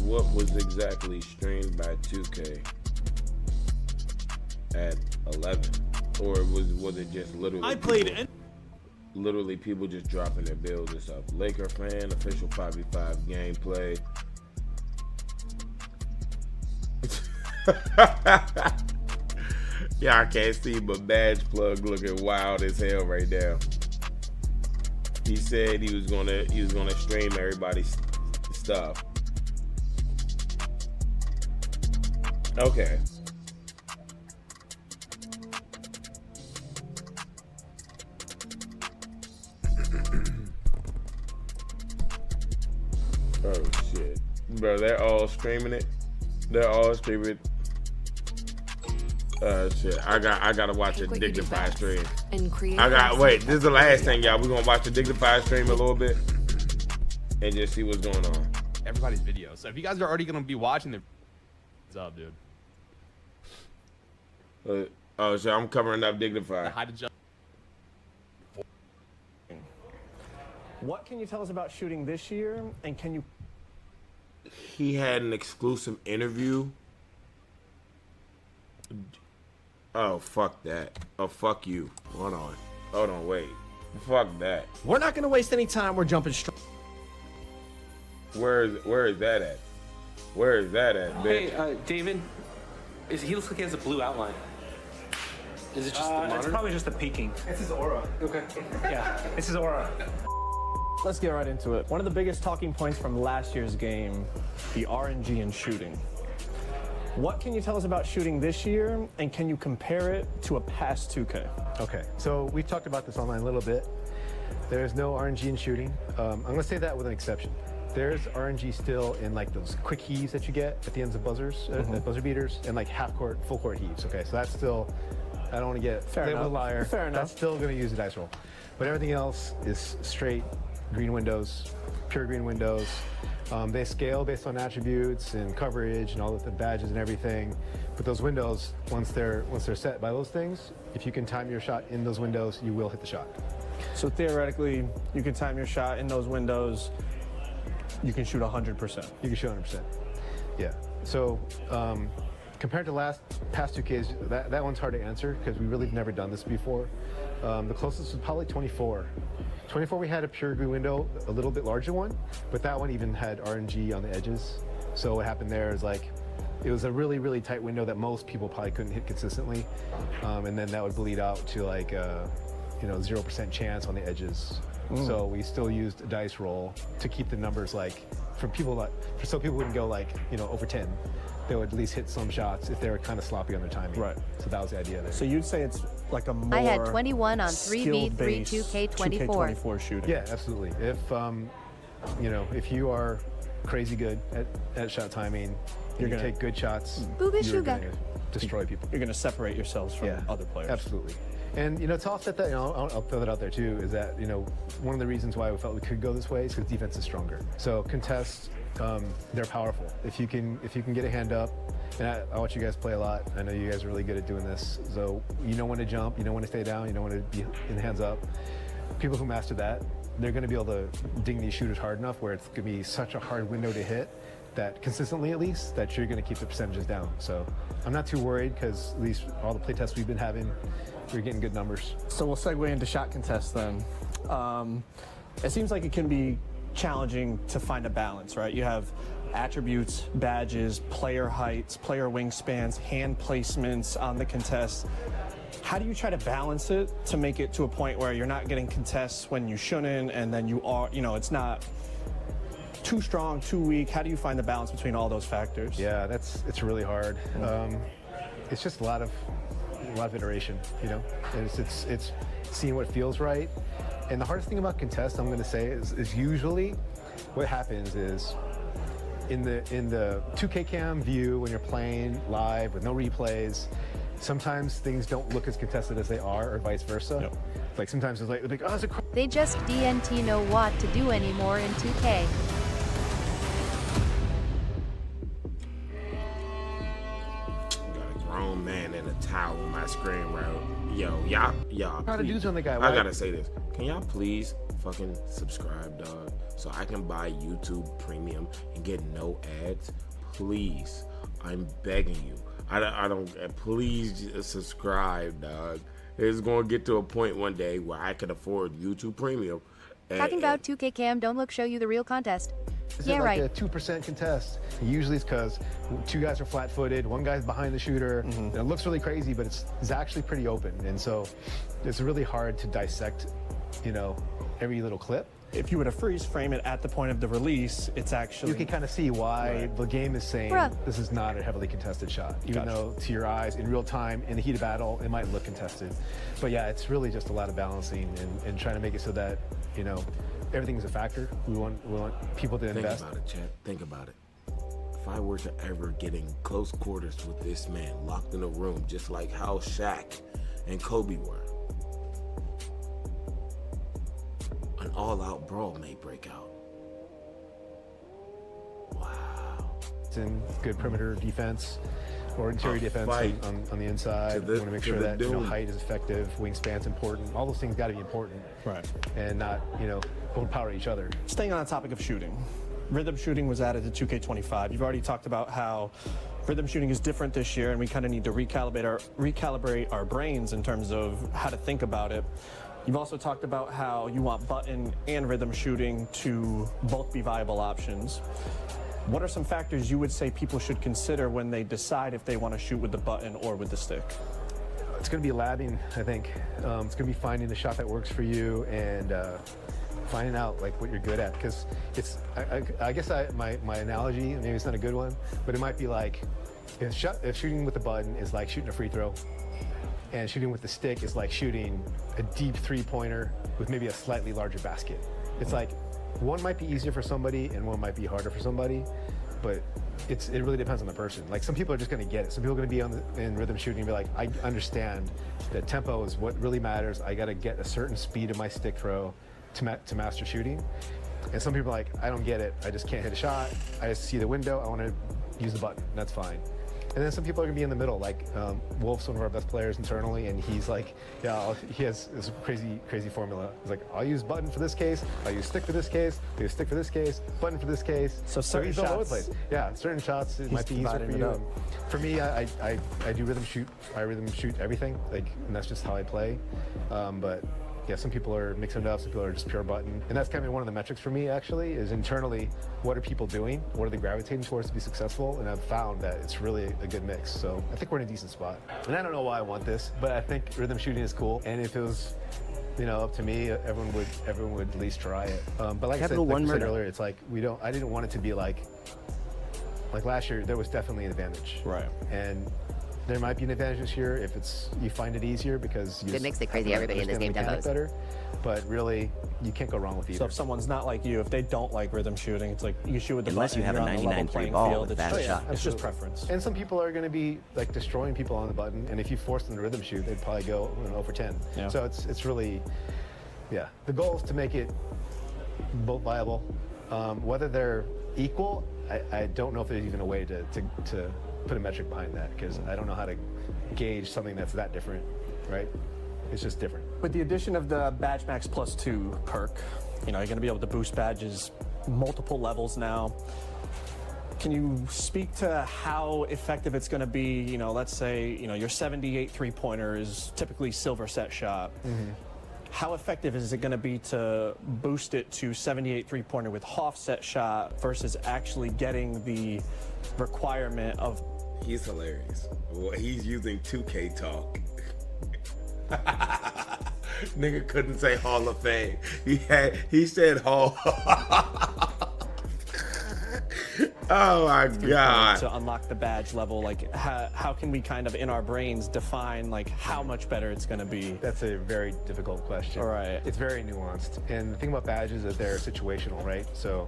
what was exactly streamed by 2K at 11? Or was it just literally literally people just dropping their bills and stuff? Laker fan, official 5v5 gameplay. Yeah, I can't see, but Badge Plug looking wild as hell right now. He said he was gonna stream everybody's stuff. Okay. Oh shit, bro! They're all streaming it. They're all streaming it. Shit! I gotta watch a Dignified stream. Wait. This is the last thing, y'all. We're gonna watch the Dignified stream a little bit and just see what's going on. Everybody's video. So if you guys are already gonna be watching the, what's up, dude? Oh, so I'm covering up Dignified. What can you tell us about shooting this year, and can you... He had an exclusive interview. Oh, fuck that. Oh, fuck you. Hold on, wait. Fuck that. We're not going to waste any time. We're jumping straight. Where is that at? Where is that at, bitch? Hey, David, he looks like he has a blue outline. Is it just the monitor? It's probably just the peaking. It's his aura. Okay. Yeah, it's his aura. Let's get right into it. One of the biggest talking points from last year's game, the RNG in shooting. What can you tell us about shooting this year, and can you compare it to a past 2K? Okay, so we've talked about this online a little bit. There's no RNG in shooting. I'm gonna say that with an exception. There's RNG still in like those quick heaves that you get at the ends of buzzers, buzzer beaters, and like half court, full court heaves. Okay, so that's still, I don't want to get labeled a liar. Fair enough. That's still gonna use a dice roll. But everything else is straight green windows, pure green windows. They scale based on attributes and coverage and all of the badges and everything. But those windows, once they're set by those things, if you can time your shot in those windows, you will hit the shot. So theoretically, you can time your shot in those windows. You can shoot 100%. You can shoot 100%. Yeah. So compared to past 2Ks, that one's hard to answer because we really have never done this before. The closest was probably 24. 24, we had a pure green window, a little bit larger one, but that one even had RNG on the edges. So what happened there is like, it was a really, really tight window that most people probably couldn't hit consistently. And then that would bleed out to like, 0% chance on the edges. So we still used a dice roll to keep the numbers like, so people wouldn't go like, over 10. They would at least hit some shots if they were kind of sloppy on their timing. Right. So that was the idea there. So you'd say it's like a more I had 21 on 3v3 2K24. 2K24 shooting. Yeah, absolutely. If you are crazy good at shot timing, you're gonna take good shots. Booga You're shuga. gonna destroy people. You're gonna separate yourselves from other players. Absolutely. And to offset that, I'll throw that out there too, is that one of the reasons why we felt we could go this way is because defense is stronger. So contests, they're powerful. If you can get a hand up, and I watch you guys play a lot. I know you guys are really good at doing this. So you know when to jump, you know when to stay down, you know when to be in hands up. People who master that, they're going to be able to ding these shooters hard enough where it's going to be such a hard window to hit that consistently at least, that you're going to keep the percentages down. So I'm not too worried because at least all the play tests we've been having, we're getting good numbers. So we'll segue into shot contests then. It seems like it can be challenging to find a balance, right? You have attributes, badges, player heights, player wingspans, hand placements on the contest. How do you try to balance it to make it to a point where you're not getting contests when you shouldn't, and then you are, it's not too strong, too weak? How do you find the balance between all those factors? Yeah, it's really hard. It's just a lot of iteration, and it's seeing what feels right. And the hardest thing about contests, I'm going to say, is usually what happens is in the 2K cam view when you're playing live with no replays, sometimes things don't look as contested as they are, or vice versa. Yep. Like sometimes it's like, oh, it's a They just DNT know what to do anymore in 2K. Got a grown man in a towel on my screen, bro. Yo, y'all. Try to do something, guy. I gotta say this. Can y'all please fucking subscribe, dog, so I can buy YouTube Premium and get no ads? Please, I'm begging you. I don't. Please just subscribe, dog. It's gonna get to a point one day where I can afford YouTube Premium. Talking about 2K Cam, don't look show you the real contest. Is Yeah, it like right. a 2% contest? Usually it's because two guys are flat-footed, one guy's behind the shooter. And it looks really crazy, but it's actually pretty open. And so it's really hard to dissect, every little clip. If you were to freeze frame it at the point of the release, it's actually... You can kind of see why the game is saying this is not a heavily contested shot, even though to your eyes, in real time, in the heat of battle, it might look contested. But yeah, it's really just a lot of balancing and trying to make it so that, you know, everything is a factor. We want people to invest. Think about it, Chad. Think about it. If I were to ever get in close quarters with this man, locked in a room, just like how Shaq and Kobe were, an all-out brawl may break out. Wow. It's in good perimeter defense or interior defense on the inside. We want to make sure that height is effective, wingspan's important. All those things got to be important. Right. And not, you know, overpower each other. Staying on the topic of shooting. Rhythm shooting was added to 2K25. You've already talked about how rhythm shooting is different this year, and we kind of need to recalibrate our brains in terms of how to think about it. You've also talked about how you want button and rhythm shooting to both be viable options. What are some factors you would say people should consider when they decide if they want to shoot with the button or with the stick? It's going to be labbing, I think. It's going to be finding the shot that works for you and finding out like what you're good at. Because it's, I guess my analogy, maybe it's not a good one, but it might be like if shooting with the button is like shooting a free throw, and shooting with the stick is like shooting a deep three-pointer with maybe a slightly larger basket. It's like one might be easier for somebody and one might be harder for somebody, but it really depends on the person. Like some people are just going to get it. Some people are going to be in rhythm shooting and be like, I understand that tempo is what really matters. I got to get a certain speed of my stick throw to master shooting. And some people are like, I don't get it. I just can't hit a shot. I just see the window. I want to use the button. That's fine. And then some people are gonna be in the middle, like Wolf's one of our best players internally, and he's like, yeah, he has this crazy formula. He's like, I'll use button for this case, I'll use stick for this case, I'll use stick for this case, button for this case. So certain he's all over the place. Yeah, certain shots it might be easier for you. For me, I do rhythm shoot. I rhythm shoot everything, like, and that's just how I play. But yeah, some people are mixing it up, some people are just pure button. And that's kind of one of the metrics for me, actually, is internally, what are people doing? What are they gravitating towards to be successful? And I've found that it's really a good mix. So I think we're in a decent spot. And I don't know why I want this, but I think rhythm shooting is cool. And if it was, you know, up to me, everyone would at least try it. But like I said earlier, it's like I didn't want it to be like last year, there was definitely an advantage. Right. And there might be an advantage this year if you find it easier because it makes it crazy. Everybody in this game tempos better, but really you can't go wrong with either. So if someone's not like you, if they don't like rhythm shooting, it's like you shoot with the unless button, you have a 99 ball with that shot. It's just preference. And some people are going to be like destroying people on the button, and if you force them to rhythm shoot, they'd probably go 0 for 10. Yeah. So it's really, yeah. The goal is to make it both viable. Whether they're equal, I don't know if there's even a way to put a metric behind that, because I don't know how to gauge something that's that different, right? It's just different. With the addition of the Badge Max +2 perk, you know, you're going to be able to boost badges multiple levels now. Can you speak to how effective it's going to be? You know, let's say, you know, your 78 three-pointer is typically silver set shot. Mm-hmm. How effective is it going to be to boost it to 78 three-pointer with half set shot versus actually getting the requirement of... He's hilarious. Well, he's using 2K talk. Nigga couldn't say Hall of Fame. He said Hall. Oh my God. To unlock the badge level, like how can we kind of in our brains define like how much better it's going to be? That's a very difficult question. All right. It's very nuanced. And the thing about badges is that they're situational, right? So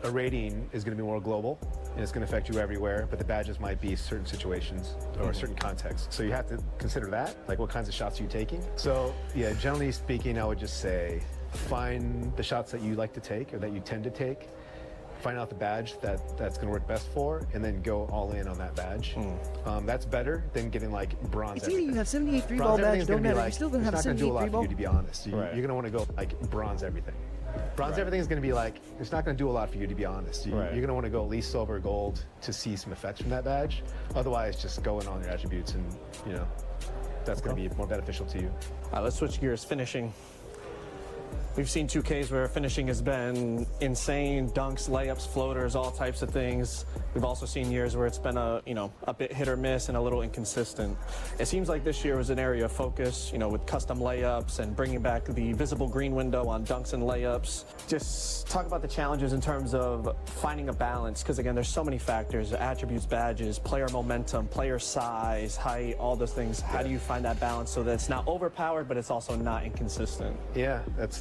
a rating is going to be more global and it's going to affect you everywhere, but the badges might be certain situations or certain contexts. So you have to consider that, like what kinds of shots are you taking? So yeah, generally speaking, I would just say find the shots that you like to take or that you tend to take. Find out the badge that's going to work best for, and then go all in on that badge. That's better than getting like bronze. It's either you have 78 3-ball badge, don't matter. You're still going to have a 78 3-ball. It's not going to do a lot for you, to be honest. You're going to want to go like bronze everything. Bronze everything is going to be like, it's not going to do a lot for you, to be honest. You're going to want to go at least silver or gold to see some effects from that badge. Otherwise, just go in on your attributes, and you know that's going to be more beneficial to you. All right, let's switch gears. Finishing. We've seen 2Ks where finishing has been insane, dunks, layups, floaters, all types of things. We've also seen years where it's been a bit hit or miss and a little inconsistent. It seems like this year was an area of focus, with custom layups and bringing back the visible green window on dunks and layups. Just talk about the challenges in terms of finding a balance, because again, there's so many factors: attributes, badges, player momentum, player size, height, all those things. How do you find that balance so that it's not overpowered, but it's also not inconsistent? Yeah, that's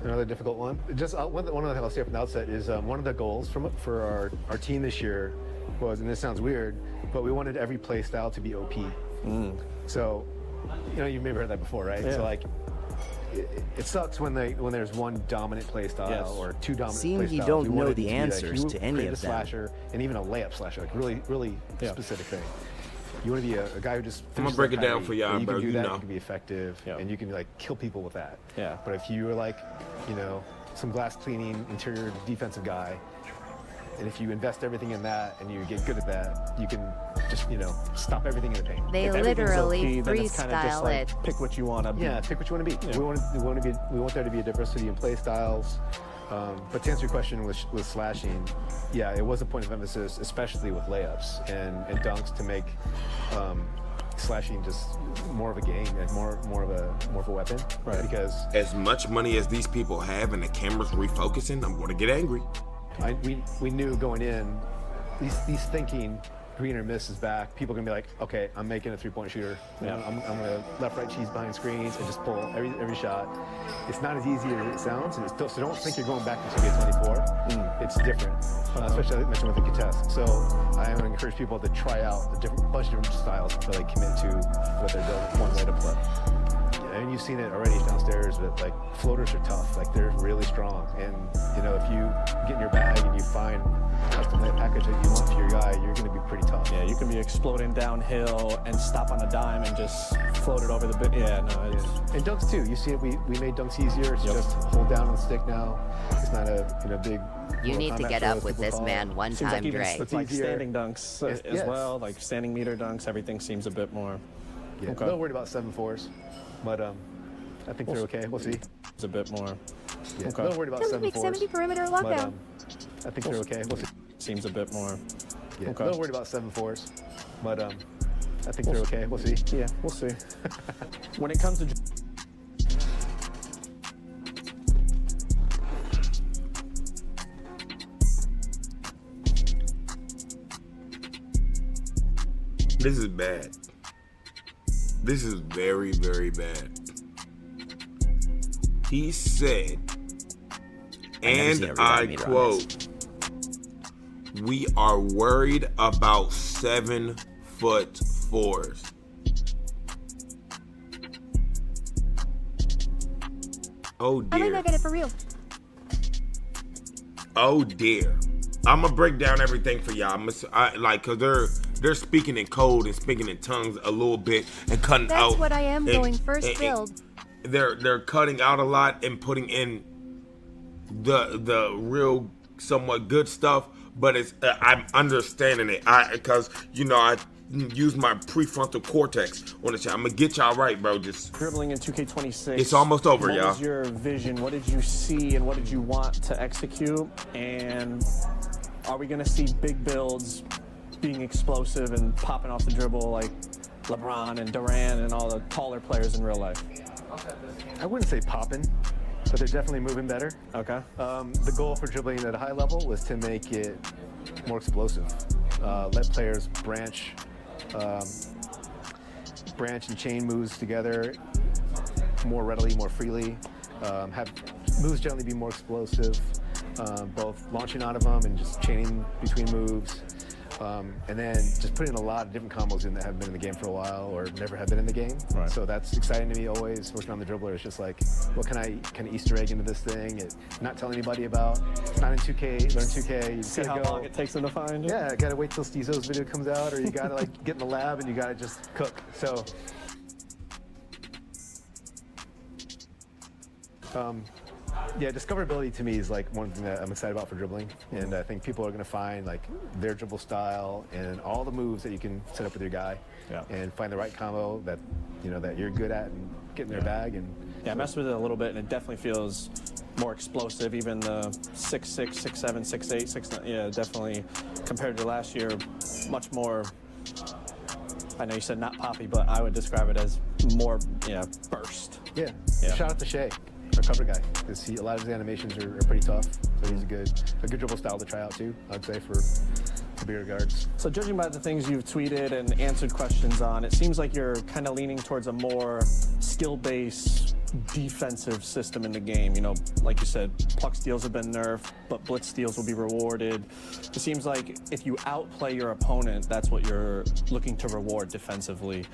another difficult one. Just one of the things I'll say from the outset is one of the goals for our team this year was, and this sounds weird, but we wanted every play style to be OP. So, you've maybe heard that before, right? Yeah. So like, it sucks when there's one dominant play style or two dominant play styles. Seeing you don't know the answers to any of them. Slasher and even a layup slasher, like really specific thing. You want to be a guy who just. I'm gonna break it down for y'all, bro. You can be effective, and you can like kill people with that. Yeah. But if you are like, some glass cleaning interior defensive guy, and if you invest everything in that and you get good at that, you can just stop everything in the paint. They If everything's literally OP, then it's kind of just freestyle like, it. pick what you want to be. Yeah, pick what you want to be. Yeah. We want there to be a diversity in play styles. But to answer your question with slashing, yeah, it was a point of emphasis, especially with layups and dunks, to make slashing just more of a game, and more of a weapon. Right. Because as much money as these people have and the camera's refocusing, I'm going to get angry. we knew going in, these thinking green or miss is back. People are gonna be like, okay, I'm making a three-point shooter. I'm gonna left, right, cheese behind screens and just pull every shot. It's not as easy as it sounds, and so don't think you're going back to 2K24. It's different, especially I mentioned with the contest. So I would encourage people to try out a bunch of different styles until they commit to what they're doing. One way to play. And you've seen it already downstairs, but like floaters are tough. Like they're really strong, and if you get in your bag and you find a custom layup package that you want for your guy, you're going to be pretty tough. Yeah, you can be exploding downhill and stop on a dime and just float it over the bit. Yeah, no, it's... And dunks too. You see it. We made dunks easier. It's just hold down on the stick now. It's not a big. You need to get up with this man one Seems time, like even Dre. with like standing dunks as well, like standing meter dunks. Everything seems a bit more. Yeah, okay. Not worried about 7-4s, but I think they're okay. We'll see. It's a bit more. Yeah, okay. not worried about 7-4s. 70 perimeter lockdown. I think they're okay. We'll see. Seems a bit more. Yeah, okay. Not worried about 7-4s, but I think they're okay. We'll see. Yeah, we'll see. When it comes to This is bad. This is very, very bad. He said, and I quote, "We are worried about 7-4s." Oh dear. I might not get it for real. Oh dear. I'm gonna break down everything for y'all. Cause they're speaking in code and speaking in tongues a little bit and cutting out. That's what I am going first build. They're cutting out a lot and putting in the real somewhat good stuff, but it's I'm understanding it. Because I use my prefrontal cortex on the chat. I'm gonna get y'all right, bro. Just dribbling in 2K26. It's almost over, y'all. What was your vision? What did you see and what did you want to execute? And are we gonna see big builds being explosive and popping off the dribble like LeBron and Durant and all the taller players in real life? I wouldn't say popping, but they're definitely moving better. Okay. The goal for dribbling at a high level was to make it more explosive. Let players branch and chain moves together more readily, more freely. Have moves generally be more explosive, both launching out of them and just chaining between moves. And then just putting a lot of different combos in that haven't been in the game for a while or never have been in the game. Right. So that's exciting to me always, working on the dribbler. It's just like, what can I Easter egg into this thing? Not tell anybody about. It's not in 2K, learn 2K. You See how long it takes them to find it? Yeah, gotta wait till Steezo's video comes out, or you gotta like get in the lab and you gotta just cook. So, yeah, discoverability to me is like one thing that I'm excited about for dribbling, and I think people are going to find like their dribble style and all the moves that you can set up with your guy, and find the right combo that that you're good at and get in their bag. And I messed with it a little bit, and it definitely feels more explosive. Even the 6'6", 6'7", 6'8", 6'9", yeah, definitely compared to last year, much more. I know you said not poppy, but I would describe it as more, burst. Yeah. Shout out to Shay, our cover guy. A lot of his animations are pretty tough, so he's a good dribble style to try out too, I'd say, for bigger guards. So judging by the things you've tweeted and answered questions on, it seems like you're kind of leaning towards a more skill-based defensive system in the game. You know, like you said, pluck steals have been nerfed, but blitz steals will be rewarded. It seems like if you outplay your opponent, that's what you're looking to reward defensively.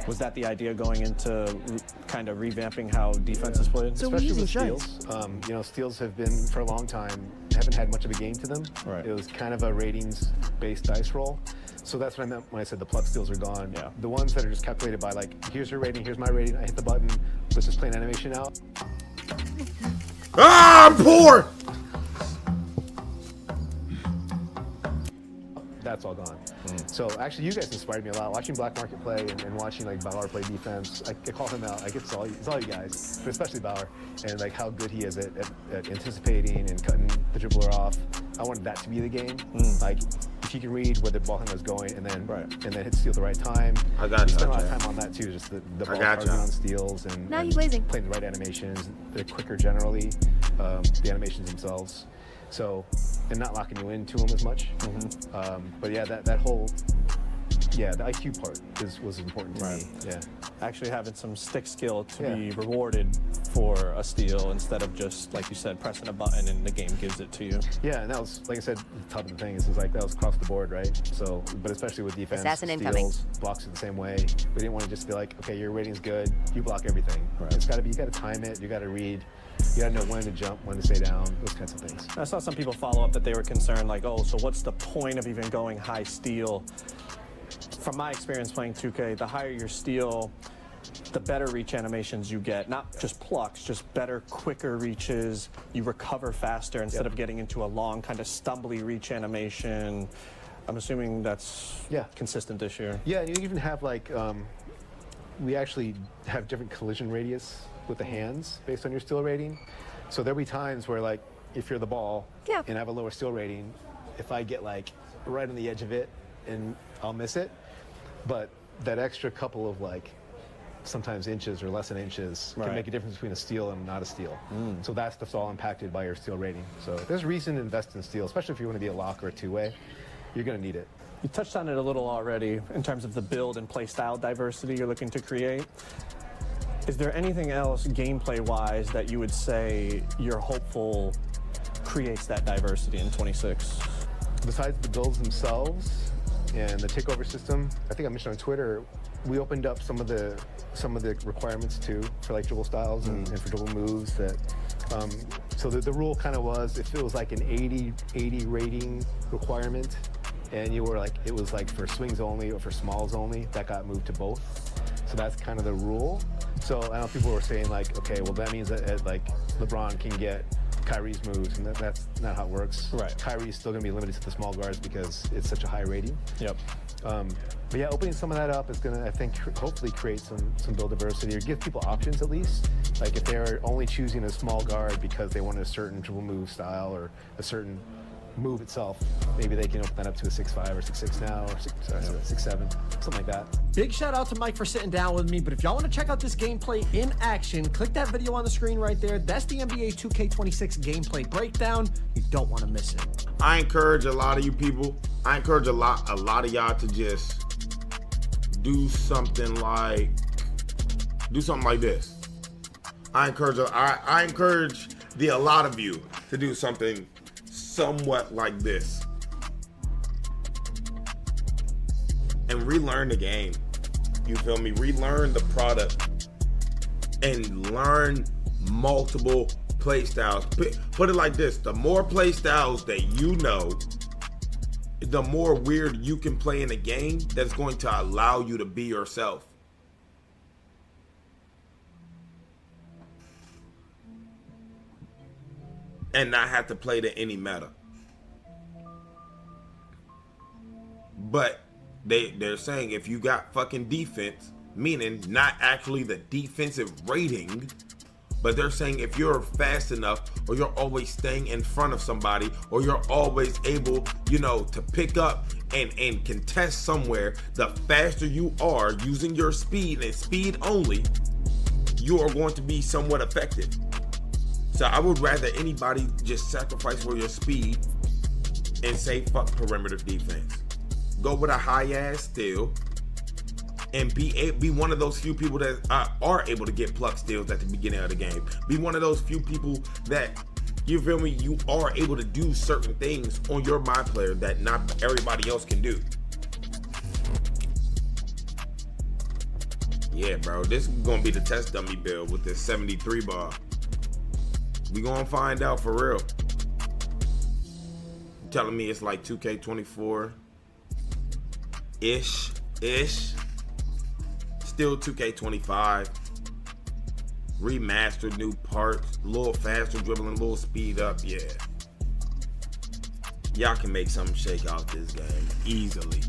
Was that the idea going into kind of revamping how defense is played? So especially with steals. You know, steals have been, for a long time, haven't had much of a game to them. Right. It was kind of a ratings-based dice roll. So that's what I meant when I said the pluck steals are gone. Yeah. The ones that are just calculated by, like, here's your rating, here's my rating, I hit the button, let's just play an animation out. Ah, I'm poor! That's all gone. So actually, you guys inspired me a lot. Watching Black Market play and watching like Bauer play defense, I call him out. Like it's all you guys, but especially Bauer, and like how good he is at anticipating and cutting the dribbler off. I wanted that to be the game. Like if you can read where the ball handler is going and then hit steal at the right time. I got you. Spend a lot of time on that too. Just the ball targeting on steals and playing the right animations. They're quicker generally. The animations themselves. So, and not locking you into them as much. But yeah, that whole, the IQ part was important to me. Yeah. Actually having some stick skill to be rewarded for a steal instead of just, like you said, pressing a button and the game gives it to you. Yeah, and that was, like I said, the top of the thing is like that was across the board, right? So, but especially with defense, Assassin steals, incoming. blocks are the same way. We didn't want to just be like, okay, your rating's good, you block everything. It's got to be, you got to time it, you got to read. You gotta know when to jump, when to stay down, those kinds of things. I saw some people follow up that they were concerned, like, oh, so what's the point of even going high steal? From my experience playing 2K, the higher your steal, the better reach animations you get. Not just plucks, just better, quicker reaches. You recover faster instead of getting into a long, kind of stumbly reach animation. I'm assuming that's consistent this year. Yeah, and you even have like, we actually have different collision radius with the hands based on your steal rating. So there'll be times where like, if you're the ball and I have a lower steal rating, if I get like right on the edge of it and I'll miss it, but that extra couple of like, sometimes inches or less than inches can make a difference between a steal and not a steal. So that stuff's all impacted by your steal rating. So there's reason to invest in steal, especially if you want to be a lock or a two-way, you're gonna need it. You touched on it a little already in terms of the build and play style diversity you're looking to create. Is there anything else gameplay-wise that you would say you're hopeful creates that diversity in 26? Besides the builds themselves and the takeover system, I think I mentioned on Twitter, we opened up some of the requirements too for like dribble styles and for dribble moves. That so the rule kind of was if it was like an 80 rating requirement, and you were like it was like for swings only or for smalls only, that got moved to both. So that's kind of the rule. So I know people were saying like, okay, well that means that like LeBron can get Kyrie's moves, and that's not how it works. Right. Kyrie's still gonna be limited to the small guards because it's such a high rating. Yep. But yeah, opening some of that up is gonna, I think, hopefully create some build diversity or give people options at least. Like if they're only choosing a small guard because they want a certain dribble move style or a certain move itself, maybe they can open that up to a 6'5" or 6'6" now, or 6'7", something like that. Big shout out to Mike for sitting down with me, but if y'all want to check out this gameplay in action, click that video on the screen right there. That's the NBA 2K26 gameplay breakdown. You don't want to miss it. I encourage a lot of you people, I encourage a lot of y'all to just do something like this. I encourage a lot of you to do something somewhat like this and relearn the game. You feel me? Relearn the product and learn multiple play styles. Put it like this: the more play styles that you know, the more weird you can play in a game that's going to allow you to be yourself. And not have to play to any meta. But they're saying if you got fucking defense, meaning not actually the defensive rating, But they're saying if you're fast enough, or you're always staying in front of somebody, or you're always able, you know, to pick up and contest somewhere, the faster you are using your speed and speed only, you are going to be somewhat effective. So I would rather anybody just sacrifice for your speed and say fuck perimeter defense. Go with a high ass steal and be one of those few people that are able to get pluck steals at the beginning of the game. Be one of those few people that, you feel me, you are able to do certain things on your my player that not everybody else can do. Yeah, bro, this is gonna be the test dummy build with this 73 bar. We gonna find out for real. You're telling me it's like 2K24 ish. Still 2K25. Remastered, new parts, a little faster dribbling, a little speed up, yeah. Y'all can make something shake out this game easily.